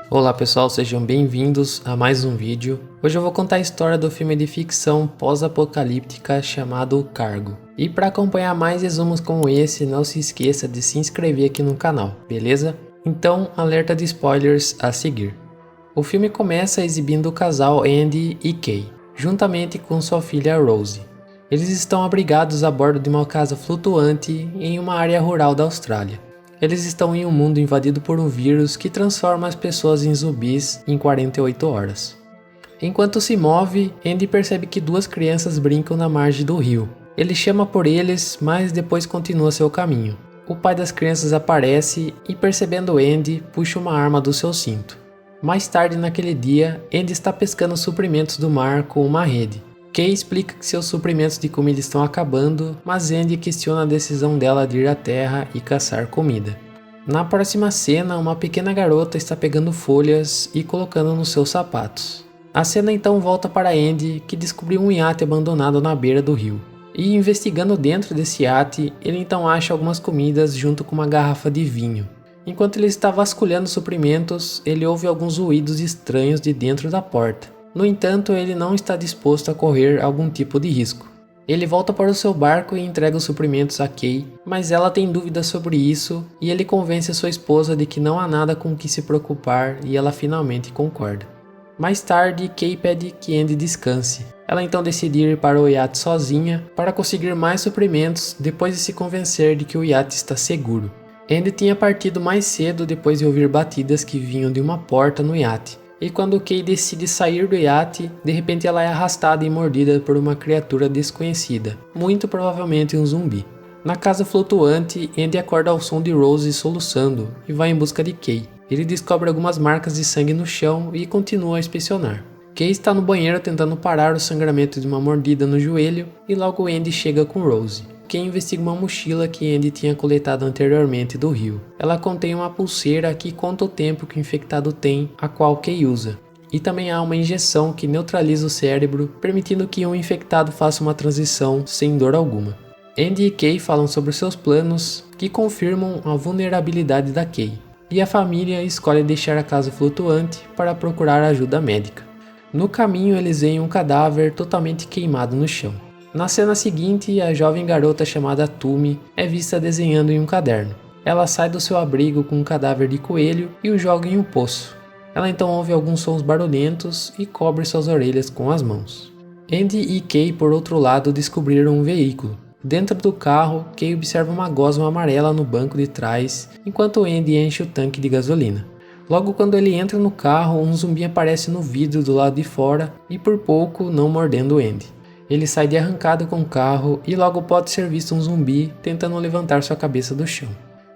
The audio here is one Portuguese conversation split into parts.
Olá pessoal, sejam bem-vindos a mais um vídeo. Hoje eu vou contar a história do filme de ficção pós-apocalíptica chamado O Cargo. E para acompanhar mais resumos como esse, não se esqueça de se inscrever aqui no canal, beleza? Então, alerta de spoilers a seguir. O filme começa exibindo o casal Andy e Kay, juntamente com sua filha Rose. Eles estão abrigados a bordo de uma casa flutuante em uma área rural da Austrália. Eles estão em um mundo invadido por um vírus que transforma as pessoas em zumbis em 48 horas. Enquanto se move, Andy percebe que duas crianças brincam na margem do rio. Ele chama por eles, mas depois continua seu caminho. O pai das crianças aparece e, percebendo Andy, puxa uma arma do seu cinto. Mais tarde naquele dia, Andy está pescando suprimentos do mar com uma rede. Kay explica que seus suprimentos de comida estão acabando, mas Andy questiona a decisão dela de ir à terra e caçar comida. Na próxima cena, uma pequena garota está pegando folhas e colocando nos seus sapatos. A cena então volta para Andy, que descobriu um iate abandonado na beira do rio. E investigando dentro desse iate, ele então acha algumas comidas junto com uma garrafa de vinho. Enquanto ele está vasculhando suprimentos, ele ouve alguns ruídos estranhos de dentro da porta. No entanto, ele não está disposto a correr algum tipo de risco. Ele volta para o seu barco e entrega os suprimentos a Kay, mas ela tem dúvidas sobre isso e ele convence a sua esposa de que não há nada com o que se preocupar e ela finalmente concorda. Mais tarde, Kay pede que Andy descanse. Ela então decide ir para o iate sozinha para conseguir mais suprimentos depois de se convencer de que o iate está seguro. Andy tinha partido mais cedo depois de ouvir batidas que vinham de uma porta no iate. E quando Kay decide sair do iate, de repente ela é arrastada e mordida por uma criatura desconhecida, muito provavelmente um zumbi. Na casa flutuante, Andy acorda ao som de Rose soluçando e vai em busca de Kay. Ele descobre algumas marcas de sangue no chão e continua a inspecionar. Kay está no banheiro tentando parar o sangramento de uma mordida no joelho e logo Andy chega com Rose. Kay investiga uma mochila que Andy tinha coletado anteriormente do rio. Ela contém uma pulseira que conta o tempo que o infectado tem, a qual Kay usa. E também há uma injeção que neutraliza o cérebro, permitindo que um infectado faça uma transição sem dor alguma. Andy e Kay falam sobre seus planos, que confirmam a vulnerabilidade da Kay. E a família escolhe deixar a casa flutuante para procurar ajuda médica. No caminho eles veem um cadáver totalmente queimado no chão. Na cena seguinte, a jovem garota chamada Tumi é vista desenhando em um caderno. Ela sai do seu abrigo com um cadáver de coelho e o joga em um poço. Ela então ouve alguns sons barulhentos e cobre suas orelhas com as mãos. Andy e Kay, por outro lado, descobriram um veículo. Dentro do carro, Kay observa uma gosma amarela no banco de trás, enquanto Andy enche o tanque de gasolina. Logo quando ele entra no carro, um zumbi aparece no vidro do lado de fora e por pouco não mordendo Andy. Ele sai de arrancada com o carro e logo pode ser visto um zumbi tentando levantar sua cabeça do chão.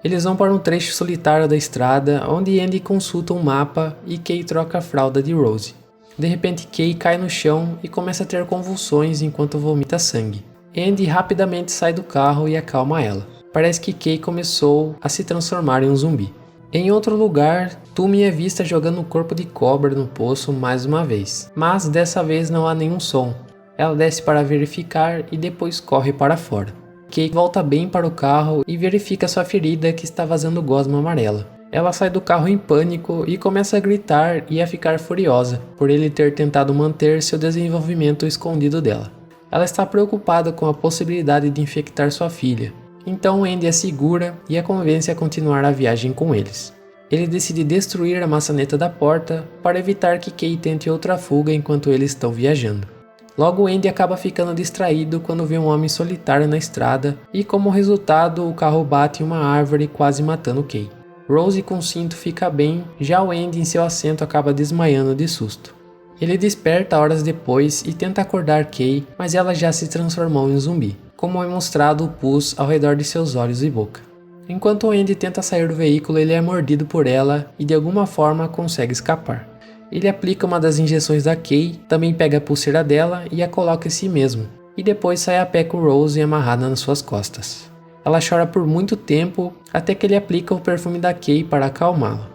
Eles vão para um trecho solitário da estrada, onde Andy consulta um mapa e Kay troca a fralda de Rose. De repente Kay cai no chão e começa a ter convulsões enquanto vomita sangue. Andy rapidamente sai do carro e acalma ela. Parece que Kay começou a se transformar em um zumbi. Em outro lugar, Tumi é vista jogando um corpo de cobra no poço mais uma vez, mas dessa vez não há nenhum som. Ela desce para verificar e depois corre para fora. Kay volta bem para o carro e verifica sua ferida que está vazando gosma amarela. Ela sai do carro em pânico e começa a gritar e a ficar furiosa por ele ter tentado manter seu desenvolvimento escondido dela. Ela está preocupada com a possibilidade de infectar sua filha. Então Andy a segura e a convence a continuar a viagem com eles. Ele decide destruir a maçaneta da porta para evitar que Kay tente outra fuga enquanto eles estão viajando. Logo Andy acaba ficando distraído quando vê um homem solitário na estrada e como resultado o carro bate em uma árvore quase matando Kay. Rose com o cinto fica bem, já o Andy em seu assento acaba desmaiando de susto. Ele desperta horas depois e tenta acordar Kay, mas ela já se transformou em um zumbi, como é mostrado o pus ao redor de seus olhos e boca. Enquanto o Andy tenta sair do veículo, ele é mordido por ela e de alguma forma consegue escapar. Ele aplica uma das injeções da Kay, também pega a pulseira dela e a coloca em si mesmo, e depois sai a pé com Rose amarrada nas suas costas. Ela chora por muito tempo, até que ele aplica o perfume da Kay para acalmá-la.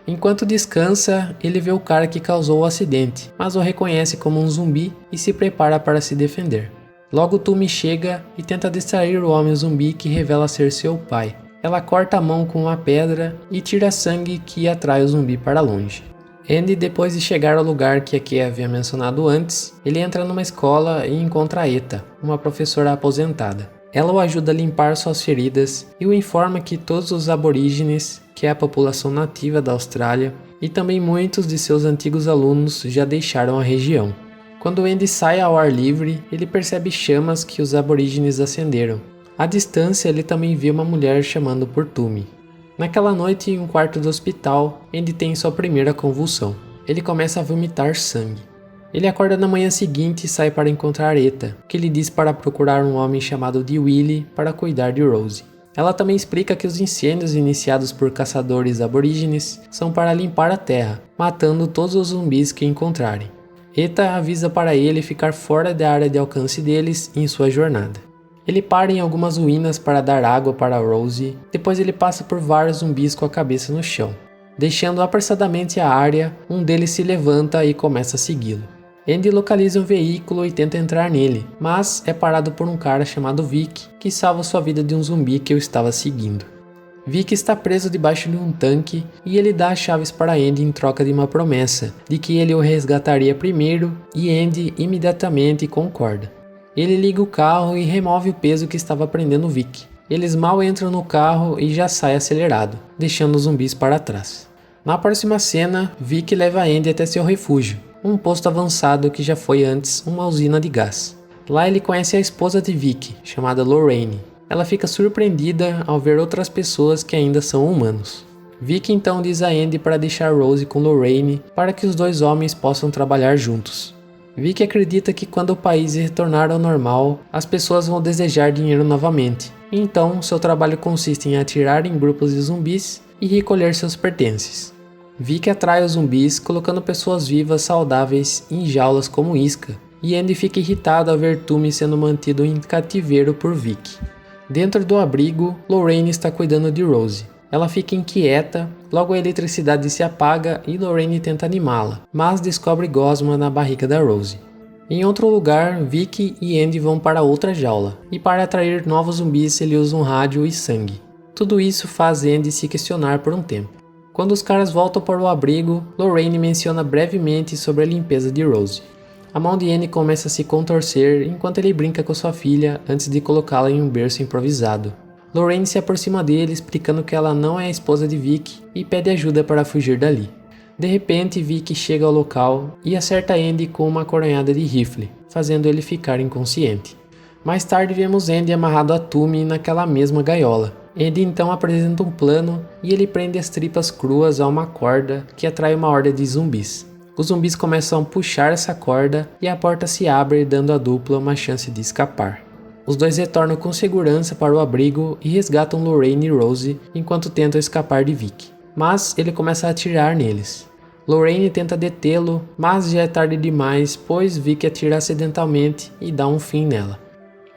Enquanto descansa, ele vê o cara que causou o acidente, mas o reconhece como um zumbi e se prepara para se defender. Logo Tumi chega e tenta distrair o homem zumbi que revela ser seu pai. Ela corta a mão com uma pedra e tira sangue que atrai o zumbi para longe. Andy, depois de chegar ao lugar que aqui havia mencionado antes, ele entra numa escola e encontra a Eta, uma professora aposentada. Ela o ajuda a limpar suas feridas e o informa que todos os aborígenes, que é a população nativa da Austrália, e também muitos de seus antigos alunos já deixaram a região. Quando Andy sai ao ar livre, ele percebe chamas que os aborígenes acenderam. À distância, ele também vê uma mulher chamando por Tumi. Naquela noite, em um quarto do hospital, Andy tem sua primeira convulsão. Ele começa a vomitar sangue. Ele acorda na manhã seguinte e sai para encontrar Eta, que lhe diz para procurar um homem chamado de Willie para cuidar de Rose. Ela também explica que os incêndios iniciados por caçadores aborígenes são para limpar a terra, matando todos os zumbis que encontrarem. Eta avisa para ele ficar fora da área de alcance deles em sua jornada. Ele para em algumas ruínas para dar água para Rose, depois ele passa por vários zumbis com a cabeça no chão. Deixando apressadamente a área, um deles se levanta e começa a segui-lo. Andy localiza um veículo e tenta entrar nele, mas é parado por um cara chamado Vic, que salva sua vida de um zumbi que o estava seguindo. Vic está preso debaixo de um tanque e ele dá as chaves para Andy em troca de uma promessa de que ele o resgataria primeiro, e Andy imediatamente concorda. Ele liga o carro e remove o peso que estava prendendo Vic. Eles mal entram no carro e já sai acelerado, deixando os zumbis para trás. Na próxima cena, Vic leva Andy até seu refúgio, um posto avançado que já foi antes uma usina de gás. Lá ele conhece a esposa de Vic, chamada Lorraine. Ela fica surpreendida ao ver outras pessoas que ainda são humanos. Vic então diz a Andy para deixar Rose com Lorraine para que os dois homens possam trabalhar juntos. Vic acredita que quando o país retornar ao normal, as pessoas vão desejar dinheiro novamente. Então, seu trabalho consiste em atirar em grupos de zumbis e recolher seus pertences. Vic atrai os zumbis, colocando pessoas vivas saudáveis em jaulas como isca, e Andy fica irritado ao ver Tumi sendo mantido em cativeiro por Vic. Dentro do abrigo, Lorraine está cuidando de Rose. Ela fica inquieta, logo a eletricidade se apaga e Lorraine tenta animá-la, mas descobre gosma na barriga da Rose. Em outro lugar, Vic e Andy vão para outra jaula, e para atrair novos zumbis ele usa um rádio e sangue. Tudo isso faz Andy se questionar por um tempo. Quando os caras voltam para o abrigo, Lorraine menciona brevemente sobre a limpeza de Rose. A mão de Andy começa a se contorcer enquanto ele brinca com sua filha antes de colocá-la em um berço improvisado. Lorraine se aproxima dele explicando que ela não é a esposa de Vic e pede ajuda para fugir dali. De repente, Vic chega ao local e acerta Andy com uma coronhada de rifle, fazendo ele ficar inconsciente. Mais tarde vemos Andy amarrado a Tumi naquela mesma gaiola. Andy então apresenta um plano e ele prende as tripas cruas a uma corda que atrai uma horda de zumbis. Os zumbis começam a puxar essa corda e a porta se abre, dando à dupla uma chance de escapar. Os dois retornam com segurança para o abrigo e resgatam Lorraine e Rose enquanto tentam escapar de Vic. Mas ele começa a atirar neles. Lorraine tenta detê-lo, mas já é tarde demais, pois Vic atira acidentalmente e dá um fim nela.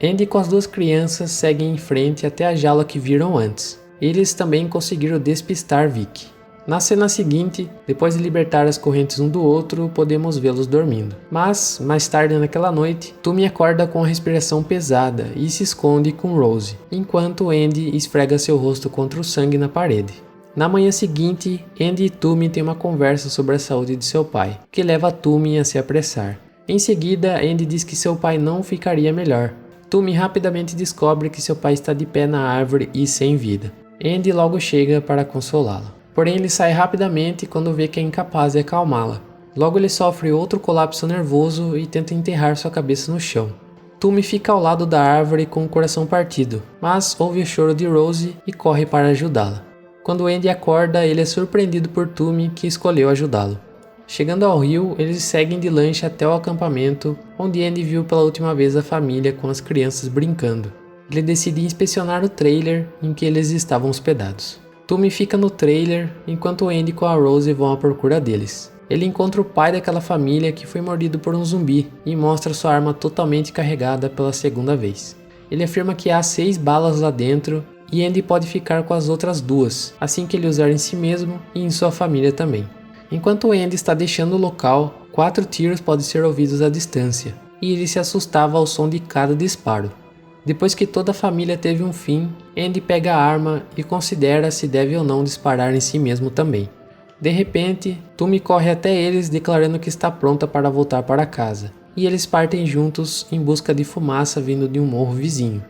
Andy com as duas crianças seguem em frente até a jaula que viram antes. Eles também conseguiram despistar Vic. Na cena seguinte, depois de libertar as correntes um do outro, podemos vê-los dormindo. Mas, mais tarde naquela noite, Tumi acorda com a respiração pesada e se esconde com Rose, enquanto Andy esfrega seu rosto contra o sangue na parede. Na manhã seguinte, Andy e Tumi têm uma conversa sobre a saúde de seu pai, que leva Tumi a se apressar. Em seguida, Andy diz que seu pai não ficaria melhor. Tumi rapidamente descobre que seu pai está de pé na árvore e sem vida. Andy logo chega para consolá-la. Porém, ele sai rapidamente quando vê que é incapaz de acalmá-la. Logo ele sofre outro colapso nervoso e tenta enterrar sua cabeça no chão. Tumi fica ao lado da árvore com o coração partido, mas ouve o choro de Rose e corre para ajudá-la. Quando Andy acorda, ele é surpreendido por Tumi, que escolheu ajudá-lo. Chegando ao rio, eles seguem de lancha até o acampamento, onde Andy viu pela última vez a família com as crianças brincando. Ele decide inspecionar o trailer em que eles estavam hospedados. Tumi fica no trailer, enquanto Andy com a Rose vão à procura deles. Ele encontra o pai daquela família que foi mordido por um zumbi e mostra sua arma totalmente carregada pela segunda vez. Ele afirma que há 6 balas lá dentro e Andy pode ficar com as outras 2, assim que ele usar em si mesmo e em sua família também. Enquanto Andy está deixando o local, 4 tiros podem ser ouvidos à distância, e ele se assustava ao som de cada disparo. Depois que toda a família teve um fim, Andy pega a arma e considera se deve ou não disparar em si mesmo também. De repente, Tumi corre até eles declarando que está pronta para voltar para casa, e eles partem juntos em busca de fumaça vindo de um morro vizinho.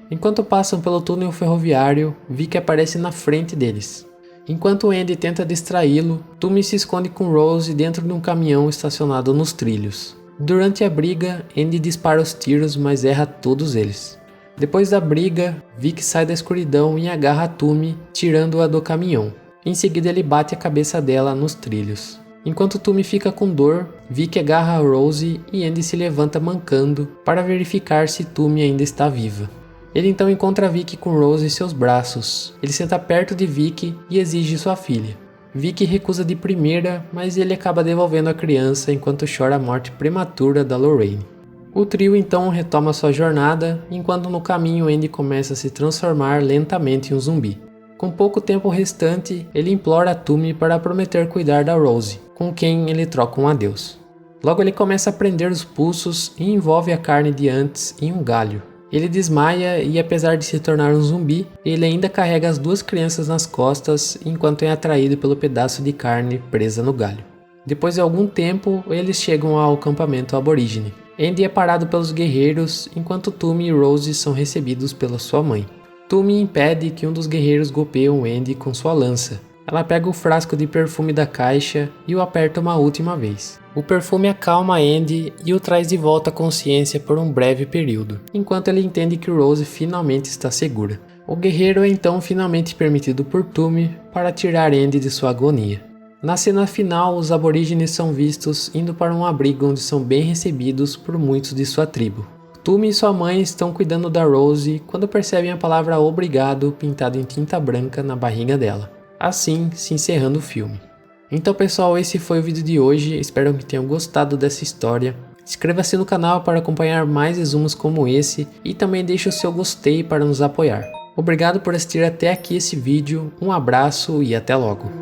Enquanto passam pelo túnel ferroviário, Vic aparece na frente deles. Enquanto Andy tenta distraí-lo, Tumi se esconde com Rose dentro de um caminhão estacionado nos trilhos. Durante a briga, Andy dispara os tiros, mas erra todos eles. Depois da briga, Vic sai da escuridão e agarra Tumi, tirando-a do caminhão. Em seguida ele bate a cabeça dela nos trilhos. Enquanto Tumi fica com dor, Vic agarra a Rose e Andy se levanta mancando para verificar se Tumi ainda está viva. Ele então encontra Vic com Rose em seus braços. Ele senta perto de Vic e exige sua filha. Vic recusa de primeira, mas ele acaba devolvendo a criança enquanto chora a morte prematura da Lorraine. O trio então retoma sua jornada, enquanto no caminho Andy começa a se transformar lentamente em um zumbi. Com pouco tempo restante, ele implora a Tumi para prometer cuidar da Rose, com quem ele troca um adeus. Logo ele começa a prender os pulsos e envolve a carne de antes em um galho. Ele desmaia e, apesar de se tornar um zumbi, ele ainda carrega as duas crianças nas costas enquanto é atraído pelo pedaço de carne presa no galho. Depois de algum tempo, eles chegam ao acampamento aborígene. Andy é parado pelos guerreiros, enquanto Tumi e Rose são recebidos pela sua mãe. Tumi impede que um dos guerreiros golpeie Andy com sua lança. Ela pega o frasco de perfume da caixa e o aperta uma última vez. O perfume acalma Andy e o traz de volta à consciência por um breve período, enquanto ele entende que Rose finalmente está segura. O guerreiro é então finalmente permitido por Tumi para tirar Andy de sua agonia. Na cena final, os aborígenes são vistos indo para um abrigo onde são bem recebidos por muitos de sua tribo. Tumi e sua mãe estão cuidando da Rose quando percebem a palavra obrigado pintada em tinta branca na barriga dela. Assim, se encerrando o filme. Então pessoal, esse foi o vídeo de hoje, espero que tenham gostado dessa história. Inscreva-se no canal para acompanhar mais resumos como esse e também deixe o seu gostei para nos apoiar. Obrigado por assistir até aqui esse vídeo, um abraço e até logo.